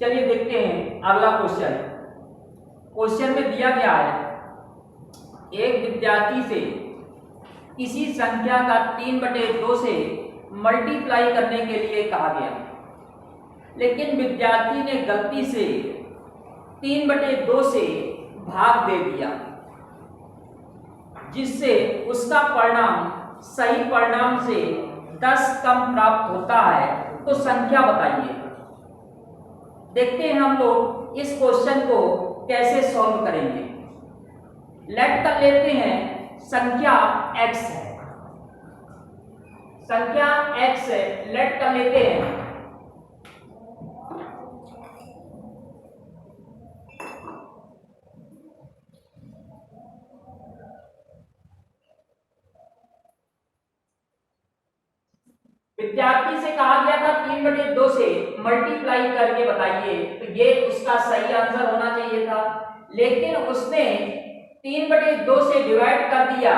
चलिए देखते हैं अगला क्वेश्चन। क्वेश्चन में दिया गया है एक विद्यार्थी से किसी संख्या का 3/2 से मल्टीप्लाई करने के लिए कहा गया, लेकिन विद्यार्थी ने गलती से 3/2 से भाग दे दिया, जिससे उसका परिणाम सही परिणाम से 10 कम प्राप्त होता है, तो संख्या बताइए। देखते हैं हम लोग इस क्वेश्चन को कैसे सॉल्व करेंगे। लेट कर लेते हैं संख्या x है, संख्या x है, लेट कर लेते हैं विद्यार्थी से कहा गया था 3/2 से मल्टीप्लाई करके बताइए, तो ये उसका सही आंसर होना चाहिए था, लेकिन उसने 3/2 से डिवाइड कर दिया,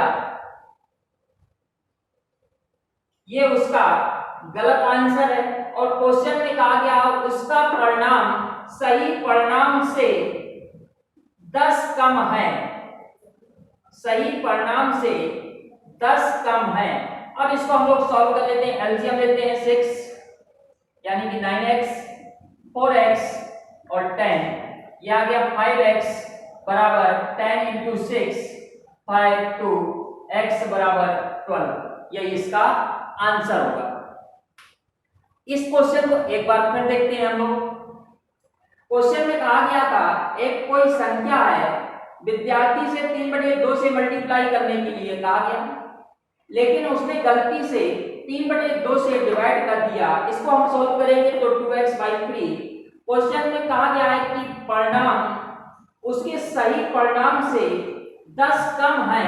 ये उसका गलत आंसर है। और क्वेश्चन में कहा गया उसका परिणाम सही परिणाम से 10 कम है, सही परिणाम से 10 कम है। अब इसको हम लोग सॉल्व कर लेते हैं, एलसीएम लेते हैं 6 यानी कि 9x 4x और 10, ये आ गया 5x बराबर 10 इंटू 6 5 2 x बराबर 12, यही इसका आंसर होगा। इस क्वेश्चन को एक बार फिर देखते हैं हम लोग। क्वेश्चन में कहा गया था एक कोई संख्या है, विद्यार्थी से 3/2 से मल्टीप्लाई करने के लिए कहा गया, लेकिन उसने गलती से 3/2 से डिवाइड कर दिया। इसको हम सॉल्व करेंगे तो 2x/3। क्वेश्चन में कहा गया है कि परिणाम उसके सही परिणाम से 10 कम है,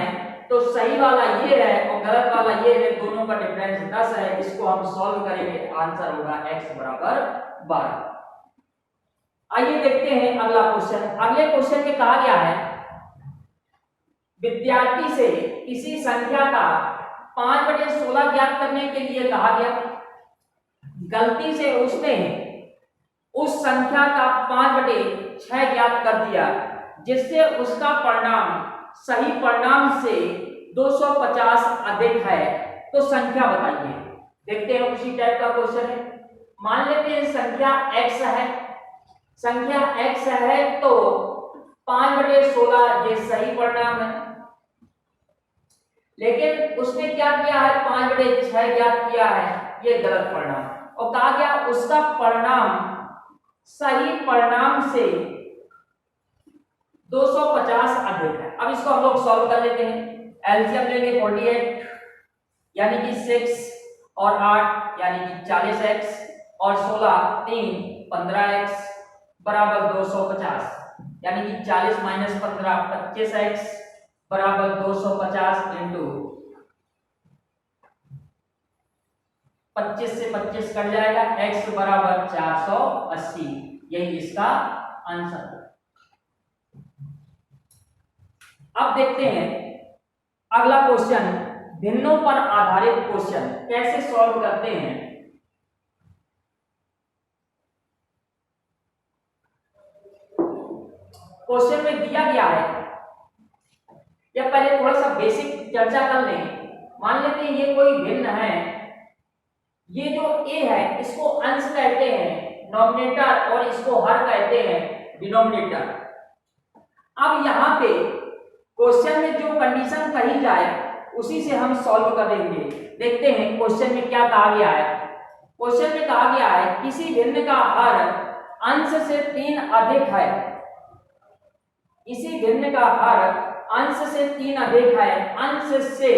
तो सही वाला ये है और गलत वाला ये है, दोनों का डिफरेंस 10 है। इसको हम सॉल्व करेंगे, आंसर होगा x बराबर 12। आइए देखते हैं अगला क्वेश्चन। अगले क्वेश्चन में कहा गया है विद्यार्थी से किसी संख्या का 5/16 ज्ञात करने के लिए कहा गया, गलती से उसने उस संख्या का 5/6 ज्ञात कर दिया, जिससे उसका परिणाम सही परिणाम से 250 अधिक है, तो संख्या बताइए। देखते हैं उसी टाइप का क्वेश्चन है। मान लेते हैं संख्या x है, संख्या x है तो 5/16 ये सही परिणाम है, लेकिन उसने क्या किया है 5/6 ज्ञात किया है, ये गलत परिणाम। और कहा गया उसका परिणाम सही परिणाम से 250 अधिक है। अब इसको हम लोग सॉल्व कर लेते हैं। एलसीएम लेंगे 48 यानी कि 6 और 8 यानी कि 40x और 16 3 15x बराबर 250, यानी कि 40 - 15 25x बराबर 250 इंटू 25 से 25 कट जाएगा, x बराबर 480, यही इसका आंसर है। अब देखते हैं अगला क्वेश्चन, भिन्नों पर आधारित क्वेश्चन कैसे सॉल्व करते हैं। क्वेश्चन में दिया गया है, या पहले थोड़ा सा बेसिक चर्चा कर लें। मान लेते हैं ये कोई भिन्न है, ये जो a है इसको अंश कहते हैं नॉमिनेटर, और इसको हर कहते हैं डिनोमिनेटर। अब यहाँ पे क्वेश्चन में जो कंडीशन कही जाए उसी से हम सॉल्व करेंगे। देखते हैं क्वेश्चन में क्या कहा गया है। क्वेश्चन में कहा गया है किसी भिन्न का हर अंश से 3 अधिक है, किसी भिन्न का हर अंश से 3 अधिक है, अंश से,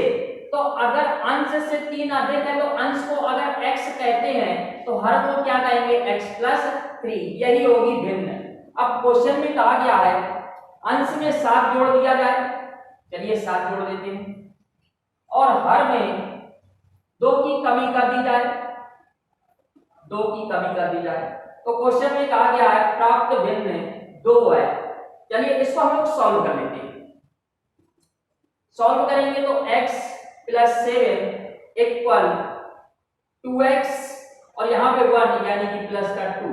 तो अगर अंश से 3 अधिक है तो अंश को अगर x कहते हैं तो हर को क्या कहेंगे x+3, यही होगी भिन्न। अब क्वेश्चन में कहा गया है अंश में 7 जोड़ दिया जाए, चलिए 7 जोड़ देते हैं, और हर में 2 की कमी कर दी जाए, 2 की कमी कर दी जाए, तो क्वेश्चन में कहा गया है प्राप्त भिन्न 2 है। चलिए इसको हम लोग सॉल्व कर लेते हैं। सॉल्व करेंगे तो x + 7 इक्वल 2x और यहाँ पे 1 यानी कि प्लस का 2,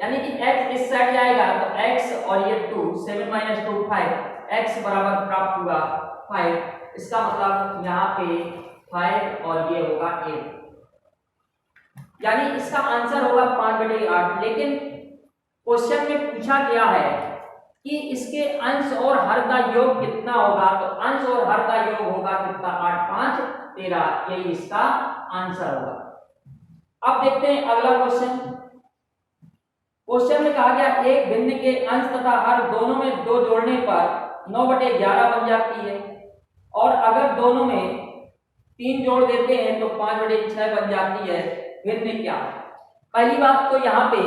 यानी कि x इस साइड जाएगा तो x और ये 2 7 - 2 5 x बराबर प्राप्त हुआ 5। इसका मतलब यहाँ पे 5 और ये होगा 8, यानी इसका आंसर होगा 5/8। लेकिन क्वेश्चन में पूछा गया है कि इसके अंश और हर का योग कितना होगा, तो अंश और हर का योग होगा कितना 8 5 13, यही इसका आंसर होगा। अब देखते हैं अगला क्वेश्चन। क्वेश्चन में कहा गया एक भिन्न के अंश तथा हर दोनों में 2 जोड़ने पर 9/11 बन जाती है, और अगर दोनों में 3 जोड़ देते हैं तो 5/6 बन जाती है। भिन्न क्या? पहली बात तो यहाँ पे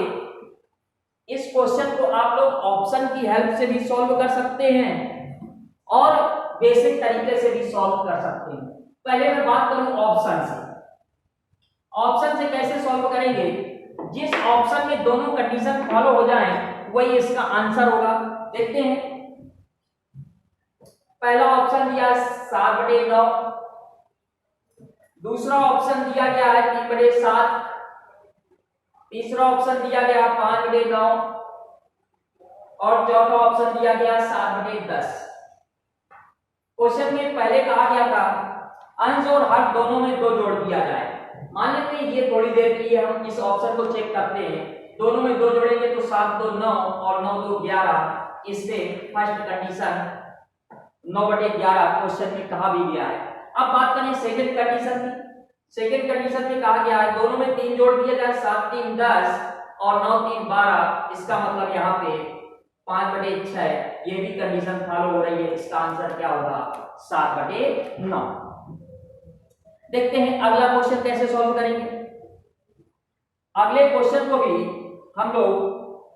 इस क्वेश्चन को आप लोग ऑप्शन की हेल्प से भी सॉल्व कर सकते हैं और बेसिक तरीके से भी सॉल्व कर सकते हैं। पहले मैं बात करूं ऑप्शन से। ऑप्शन से कैसे सॉल्व करेंगे? जिस ऑप्शन में दोनों कंडीशन फॉलो हो जाएं वही इसका आंसर होगा। देखते हैं, पहला ऑप्शन दिया 7/9, दूसरा ऑप्शन दिया गया है 3/7, तीसरा ऑप्शन दिया गया 5/9 और चौथा ऑप्शन दिया गया 7/10। क्वेश्चन में पहले कहा गया था अंश और हर दोनों में 2 जोड़ दिया जाए। मान लेते हैं ये थोड़ी देर के लिए हम इस ऑप्शन को चेक करते हैं। दोनों में 2 जोड़ेंगे तो 7 2 9 और 9 2 11। इससे फर्स्ट कंडीशन 9/11 क्वेश्चन में कहा भी गया है। अब बात करें सेकंड कंडीशन की। सेकंड कंडीशन में कहा गया है दोनों में 3 जोड़ दिया जाए, 7 3 10 और 9 3 12। इसका मतलब यहाँ पे 5/6, ये भी कंडीशन फॉलो हो रही है। इसका आंसर क्या होगा? 7/9। देखते हैं अगला क्वेश्चन कैसे सॉल्व करेंगे। अगले क्वेश्चन को भी हम लोग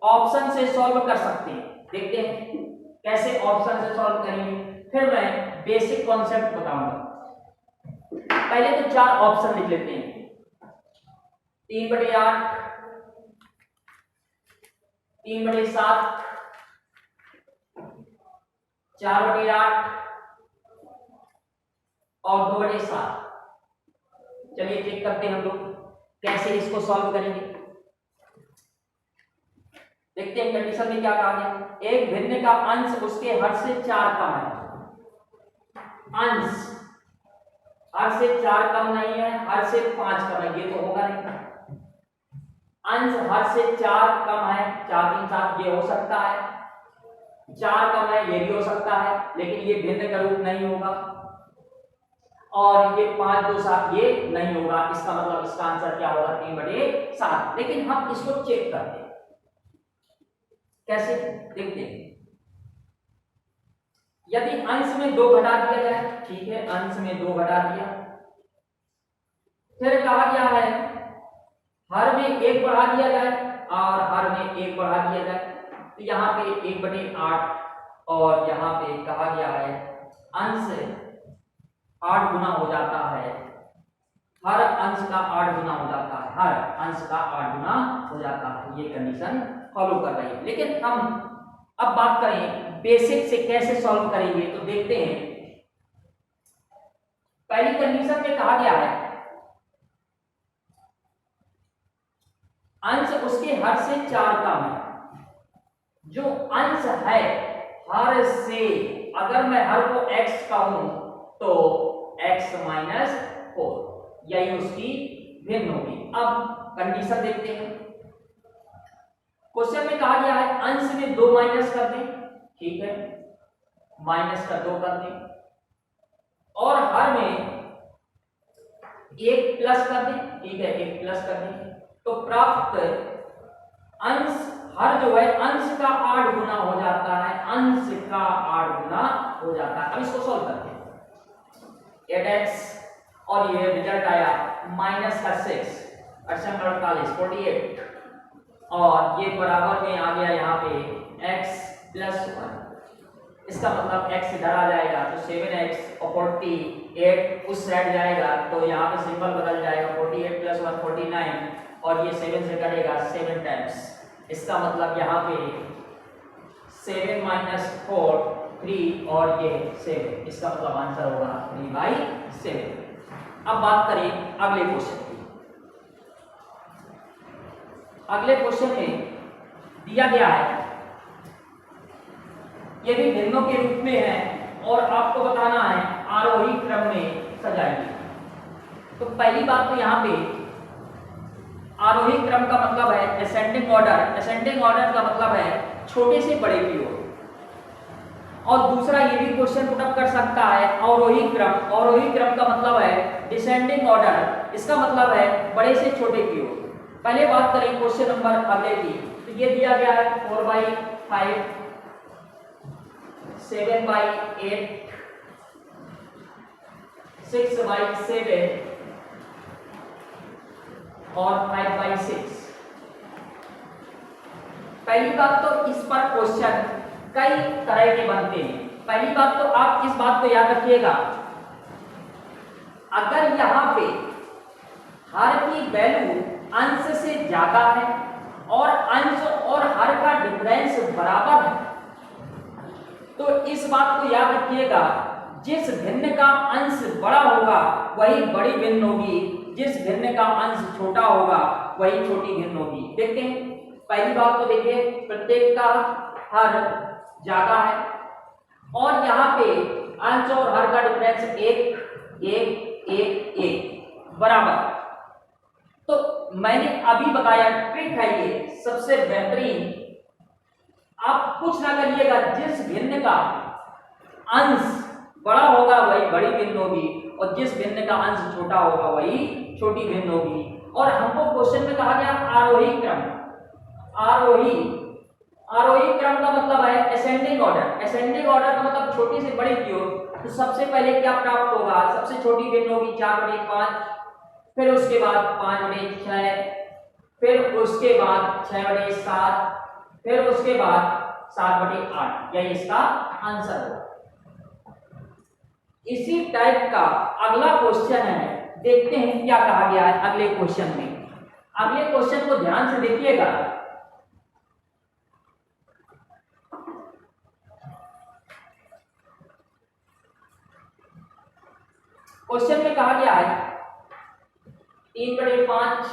ऑप्शन से सॉल्व कर सकते हैं। देखते हैं कैसे ऑप्शन से सॉल्व करेंगे, फिर मैं बेसिक कॉन्सेप्ट बताऊंगा। पहले तो 4 ऑप्शन लिख लेते हैं। 3/8, 3/7, 4/8 और 2/7। चलिए चेक करते हैं हम लोग कैसे इसको सॉल्व करेंगे। देखते हैं कंडीशन में क्या कहा गया। एक भिन्न का अंश उसके हर से 4 कम है। अंश हर से 4 कम नहीं है, हर से 5 कम है, ये तो होगा नहीं। अंश हर से 4 कम है, 4 3 7 ये हो सकता है, 4 कम है ये भी हो सकता है, लेकिन ये भिन्न का रूप नहीं होगा, और ये 5 2 7 ये नहीं होगा। इसका मतलब इसका आंसर क्या होगा? 3/7। लेकिन हम इसको चेक करते हैं कैसे, देखते हैं। यदि अंश में 2 घटा दिया जाए, ठीक है, अंश में 2 घटा दिया, फिर कहा गया है हर में 1 बढ़ा दिया जाए और हर में 1 बढ़ा दिया जाए, तो यहाँ पे 1/8 और यहाँ पे कहा गया है अंश 8 गुना हो जाता है। हर अंश का 8 गुना हो जाता है, हर अंश का 8 गुना हो जाता है। ये कंडीशन फॉलो कर रही है। लेकिन हम अब बात करें बेसिक से कैसे सॉल्व करेंगे, तो देखते हैं। पहली कंडीशन में कहा गया है अंश उसके हर से 4 कम है। जो अंश है हर से, अगर मैं हर को x कहूं तो x - 4, यही उसकी भिन्न होगी। अब कंडीशन देखते हैं। क्वेश्चन में कहा गया है अंश में 2 माइनस कर दें, ठीक है, माइनस का 2 कर दें, और हर में 1 प्लस कर दें, ठीक है, 1 प्लस कर दें, तो प्राप्त अंश हर जो है अंश का 8 गुना हो जाता है, अंश का 8 गुना हो जाता है। अब इसको सॉल्व करते हैं। 8x और ये रिजल्ट आया -6 48 48, और ये बराबर में आ गया यहाँ पे x + 1। इसका मतलब x इधर आ जाएगा तो 7x और 48 उस साइड जाएगा, तो यहाँ पे सिंबल बदल जाएगा, 48 + 1 49, और ये 7 से कटेगा 7 टाइम्स। इसका मतलब यहाँ पे 7 - 4 3 और ये 7, इसका मतलब आंसर होगा 3/7। अब बात करें अगले क्वेश्चन की। अगले क्वेश्चन में दिया गया है, ये भी भिन्नों के रूप में है और आपको बताना है आरोही क्रम में सजाइए। तो पहली बात तो यहाँ पे आरोही क्रम का मतलब है असेंडिंग ऑर्डर। असेंडिंग ऑर्डर का मतलब है छोटे से बड़े की ओर। और दूसरा ये भी क्वेश्चन पुट अप कर सकता है अवरोही क्रम। अवरोही क्रम का मतलब है डिसेंडिंग ऑर्डर, इसका मतलब है बड़े से छोटे की ओर। पहले बात करें क्वेश्चन नंबर अगले की, तो ये दिया गया है 4/5, 7/8, 6/7 और 5/6। पहली बात तो इस पर क्वेश्चन कई तरह के बनते हैं। पहली बात तो आप इस बात को याद रखिएगा, अगर यहां पे हर की वैल्यू अंश से ज्यादा है और अंश और हर का डिफरेंस बराबर है, तो इस बात को याद रखिएगा, जिस भिन्न का अंश बड़ा होगा वही बड़ी भिन्न होगी, जिस भिन्न का अंश छोटा होगा वही छोटी भिन्न होगी। देखते हैं, पहली बात तो देखिए प्रत्येक का हर ज्यादा है और यहाँ पे अंश और हर का डिफरेंस 1 1 1 1 बराबर। तो मैंने अभी बताया ट्रिक है ये सबसे बेहतरीन। आप कुछ ना करिएगा, जिस भिन्न का अंश बड़ा होगा वही बड़ी भिन्न होगी और जिस भिन्न का अंश छोटा होगा वही छोटी भिन्न होगी। और हमको क्वेश्चन में कहा गया आरोही क्रम। आरोही क्रम का मतलब है असेंडिंग ऑर्डर। असेंडिंग ऑर्डर का मतलब छोटी से बड़ी की ओर। तो सबसे पहले क्या प्राप्त होगा, सबसे छोटी भिन्न होगी 4/5, फिर उसके बाद 5/6, फिर उसके बाद 6/7, फिर उसके बाद 7/8। यही इसका आंसर होगा। इसी टाइप का अगला क्वेश्चन है, देखते हैं क्या कहा गया है अगले क्वेश्चन में। अगले क्वेश्चन को ध्यान से देखिएगा। क्वेश्चन में कहा गया है 3/5,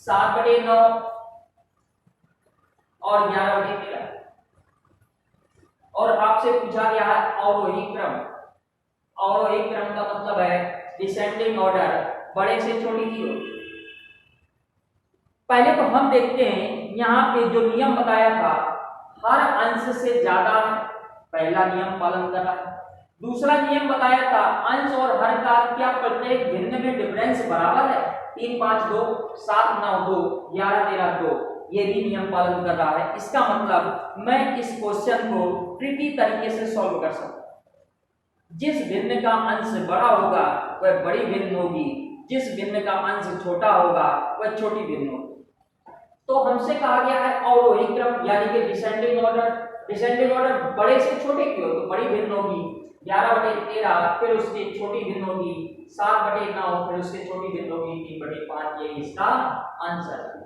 7/9 और 11/13 और आपसे पूछा गया है अवरोही क्रम। अवरोही क्रम का मतलब है डिसेंडिंग ऑर्डर, बड़े से छोटी की ओर। पहले तो हम देखते हैं यहाँ पे जो नियम बताया था, हर अंश से ज्यादा पहला नियम पालन कर रहा है। दूसरा नियम बताया था अंश और हर का क्या प्रत्येक भिन्न में डिफरेंस बराबर है, 3 5 2, 7 9 2, 11 13 2, ये भी नियम पालन कर रहा है। इसका मतलब मैं इस क्वेश्चन को ट्रिकी तरीके से सॉल्व कर सकता हूं। जिस भिन्न का अंश बड़ा होगा वह बड़ी भिन्न होगी, जिस भिन्न का अंश छोटा होगा वह छोटी भिन्न होगी। तो हमसे कहा गया है अवरोही क्रम यानी कि डिसेंडिंग ऑर्डर। डिसेंडिंग ऑर्डर बड़े से छोटे की ओर, तो बड़ी भिन्न होगी 11/13, फिर उसकी छोटी भिन्न होगी 7/9, फिर उसकी छोटी भिन्न होगी 3/5। ये इसका आंसर है।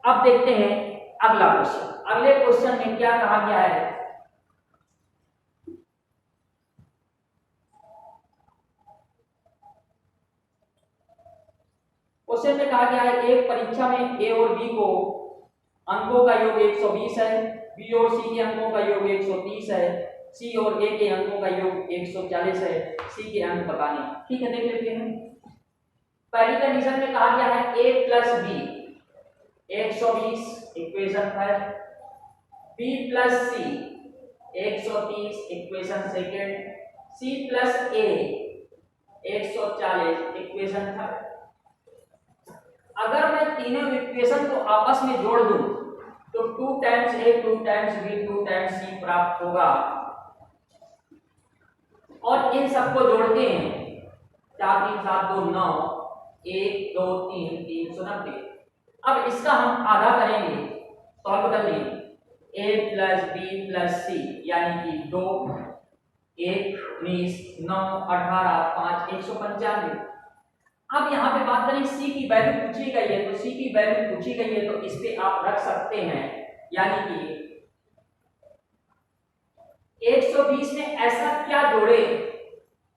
अब देखते हैं अगला क्वेश्चन। अगले क्वेश्चन में क्या कहा गया है, क्वेश्चन में कहा गया है एक परीक्षा में ए और बी को अंकों का योग 120 है, बी और सी के अंकों का योग 130 है, सी और ए के अंकों का योग 140 है, सी के अंक बताने। ठीक है, देख लेते हैं। पहली कंडीशन में कहा गया है ए प्लस बी 120 इक्वेशन है, बी प्लस सी 130 इक्वेशन सेकेंड, सी प्लस ए 140 इक्वेशन थर्ड। अगर मैं तीनों इक्वेशन को आपस में जोड़ दूं तो 2 टाइम्स ए 2 टाइम्स बी 2 टाइम्स सी प्राप्त होगा। और इन सबको जोड़ते हैं 4 3 7 2 9, 1 2 3 390। अब इसका हम आधा करेंगे, सॉल्व कर लेंगे। ए प्लस बी प्लस सी यानी कि 2 1 19 9 18 5 195। अब यहाँ पे बात करें सी की वैल्यू पूछी गई है, तो सी की वैल्यू पूछी गई है तो इस पे आप रख सकते हैं, यानी कि 120 में ऐसा क्या जोड़े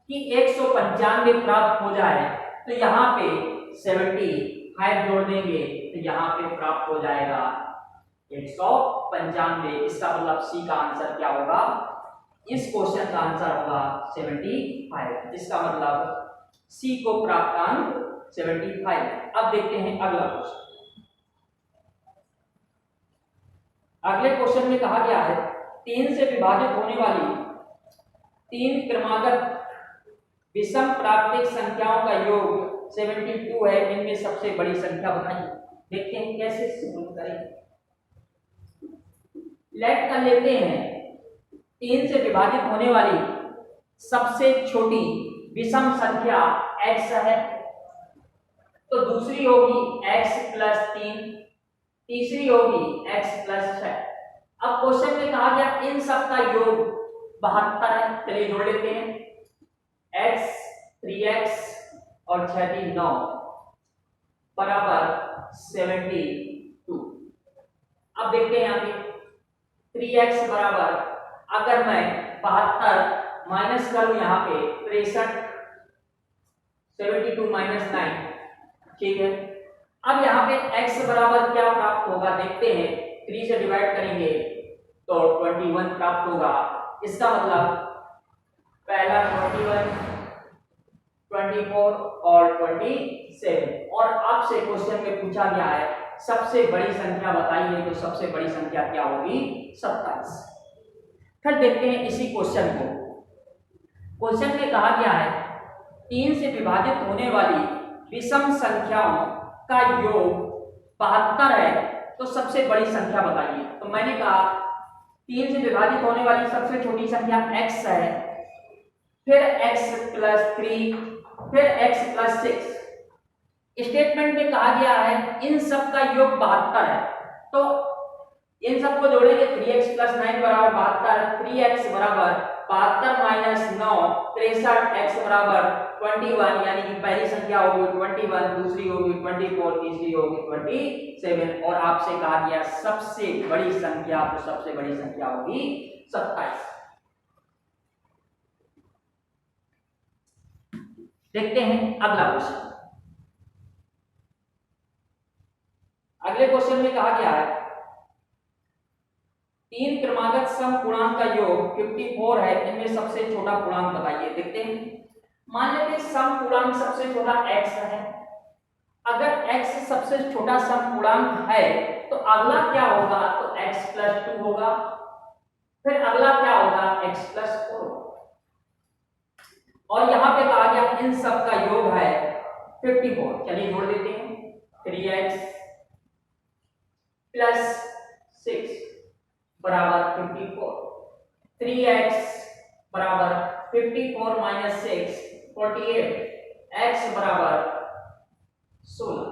कि 195 प्राप्त हो जाए। तो यहाँ पे 70 5 जोड़ देंगे तो यहाँ पे प्राप्त हो जाएगा 195। इसका मतलब सी का आंसर क्या होगा, इस क्वेश्चन का आंसर होगा 75। इसका मतलब सी को प्राप्तांक 75। अब देखते हैं अगला क्वेश्चन। अगले क्वेश्चन में कहा गया है 3 से विभाजित होने वाली 3 क्रमागत विषम प्राकृतिक संख्याओं का योग 72 है, इनमें सबसे बड़ी संख्या बताइए। देखते हैं कैसे सॉल्व करेंगे। लेट कर लेते हैं 3 से विभाजित होने वाली सबसे छोटी विषम संख्या x है, तो दूसरी होगी x प्लस 3, तीसरी होगी x प्लस 6। अब क्वेश्चन में कहा गया इन सब का योग 72 है, चलिए जोड़ लेते हैं। x 3x और 6 3 9 बराबर 72। अब देखते हैं यहाँ पे 3x बराबर, अगर मैं 72 माइनस करूं यहाँ पे 63, 72 माइनस 9, ठीक है। अब यहाँ पे x बराबर क्या प्राप्त होगा देखते हैं। 3 से डिवाइड करेंगे तो 21 प्राप्त होगा। इसका मतलब पहला 21, 24 और 27। और आपसे क्वेश्चन में पूछा गया है सबसे बड़ी संख्या बताइए, तो सबसे बड़ी संख्या क्या होगी, 27। फिर देखते हैं इसी क्वेश्चन को। क्वेश्चन में कहा गया है 3 से विभाजित होने वाली विषम संख्याओं का योग 72 है, तो सबसे बड़ी संख्या बताइए। तो मैंने कहा 3 से विभाजित होने वाली सबसे छोटी संख्या x है, फिर x प्लस 3, फिर x प्लस 6। स्टेटमेंट में कहा गया है इन सब का योग 72 है, तो इन सबको जोड़ेंगे 3x प्लस 9 बराबर 72, 3x बराबर 72 माइनस 9 63, x बराबर 21, यानी कि पहली संख्या होगी 21, दूसरी होगी 24, तीसरी होगी 27। और आपसे कहा गया सबसे बड़ी संख्या, तो सबसे बड़ी संख्या होगी 27। देखते हैं अगला क्वेश्चन। अगले क्वेश्चन में कहा गया है 3 क्रमागत सम पूर्णांक का योग 54 है, इनमें सबसे छोटा पूर्णांक बताइए। देखते हैं, मान लेते हैं सम पूर्णांक सबसे छोटा x है। अगर x सबसे छोटा सम पूर्णांक है तो अगला क्या होगा, तो x प्लस 2 होगा, फिर अगला क्या होगा, x प्लस 4 होगा। और यहां पे कहा गया इन सब का योग है 54। चलिए जोड़ देते हैं। 3x प्लस 6 बराबर 54, 3x बराबर 54 माइनस 6 48, x बराबर 16।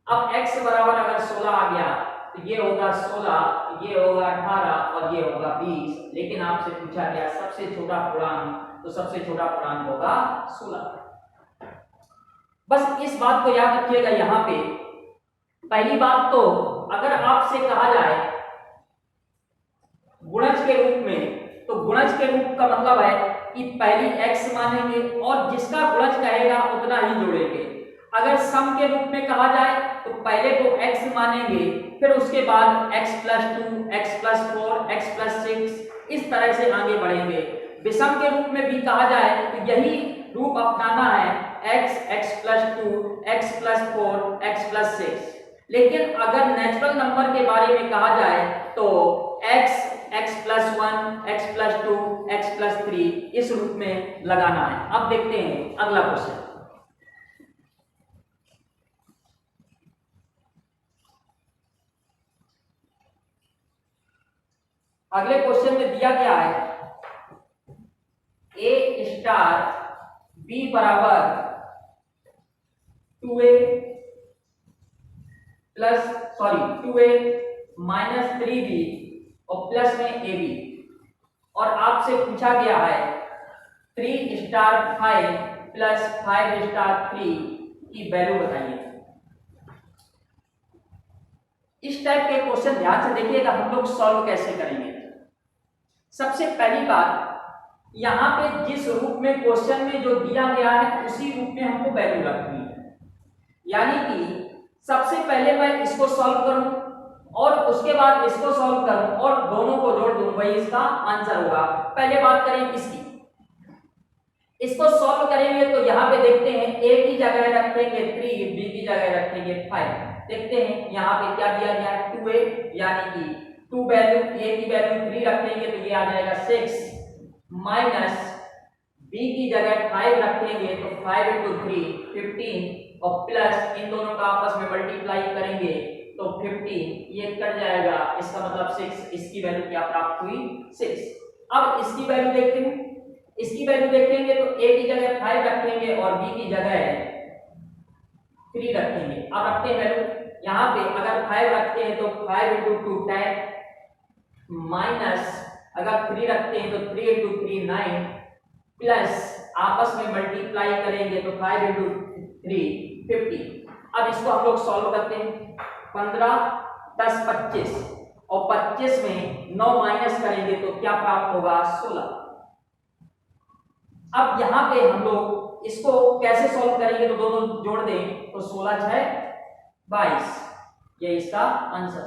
अब x बराबर अगर 16 आ गया तो ये होगा 16, ये होगा 18 और ये होगा 20। लेकिन आपसे पूछा गया सबसे छोटा पूर्णांक, तो सबसे छोटा पूर्णांक होगा 16। बस इस बात को याद रखिएगा। यहाँ पे पहली बात तो अगर आपसे कहा जाए गुणज के रूप में, तो गुणज के रूप का मतलब है कि पहली x मानेंगे और जिसका गुणज कहेगा उतना ही जोड़ेंगे। अगर सम के रूप में कहा जाए तो पहले तो x मानेंगे, फिर उसके बाद x plus 2, x plus 4, x plus 6, इस तरह से आगे बढ़ेंगे। विषम के रूप में भी कहा जाए तो यही रूप अपनाना है, x, x plus 2, x plus 4, x plus 6। लेकिन अगर नेचुरल नंबर के बारे में कहा जाए तो x, x plus 1, x plus 2, x plus 3 इस रूप में लगाना है। अब देखते हैं अगला क्वेश्चन। अगले क्वेश्चन में दिया गया है a स्टार b बराबर 2a माइनस 3b और प्लस में ab। और आपसे पूछा गया है 3 स्टार 5 प्लस 5 स्टार 3 की वैल्यू बताइए। इस टाइप के क्वेश्चन ध्यान से देखिएगा हम लोग सॉल्व कैसे करेंगे। सबसे पहली बात, यहाँ पे जिस रूप में क्वेश्चन में जो दिया गया है उसी रूप में हमको वैल्यू रखनी है। यानी कि सबसे पहले मैं इसको सॉल्व करूं और उसके बाद इसको सॉल्व करूं और दोनों को जोड़ दूं, वही इसका आंसर होगा। पहले बात करें इसकी, इसको सॉल्व करेंगे तो यहाँ पे देखते हैं a की जगह रखेंगे 3, b की जगह रखेंगे 5। देखते हैं यहाँ पे क्या दिया गया है 2a, यानी कि 2 वैल्यू a की वैल्यू 3 रखेंगे तो ये आ जाएगा 6, माइनस b की जगह 5 रखेंगे तो 5 into 3 15, और प्लस इन दोनों का आपस में मल्टीप्लाई करेंगे तो 15, ये कट जाएगा, इसका मतलब 6, इसकी वैल्यू क्या प्राप्त हुई 6। अब इसकी वैल्यू देखते हैं, इसकी वैल्यू देखेंगे तो a की जगह 5 रखेंगे और b की जगह 3 रखेंगे। अब रखते हैं वैल्यू, यहाँ पे अगर 5 रखते हैं तो 5 into 2 10, माइनस अगर 3 रखते हैं तो 3 into 3 9, प्लस आपस में मल्टीप्लाई करेंगे तो 5 into 3 50। अब इसको हम लोग सॉल्व करते हैं, 15 10 25, और 25 में 9 माइनस करेंगे तो क्या प्राप्त होगा 16। अब यहाँ पे हम लोग इसको कैसे सॉल्व करेंगे तो दोनों जोड़ दें तो 16 6 22, ये इसका आंसर।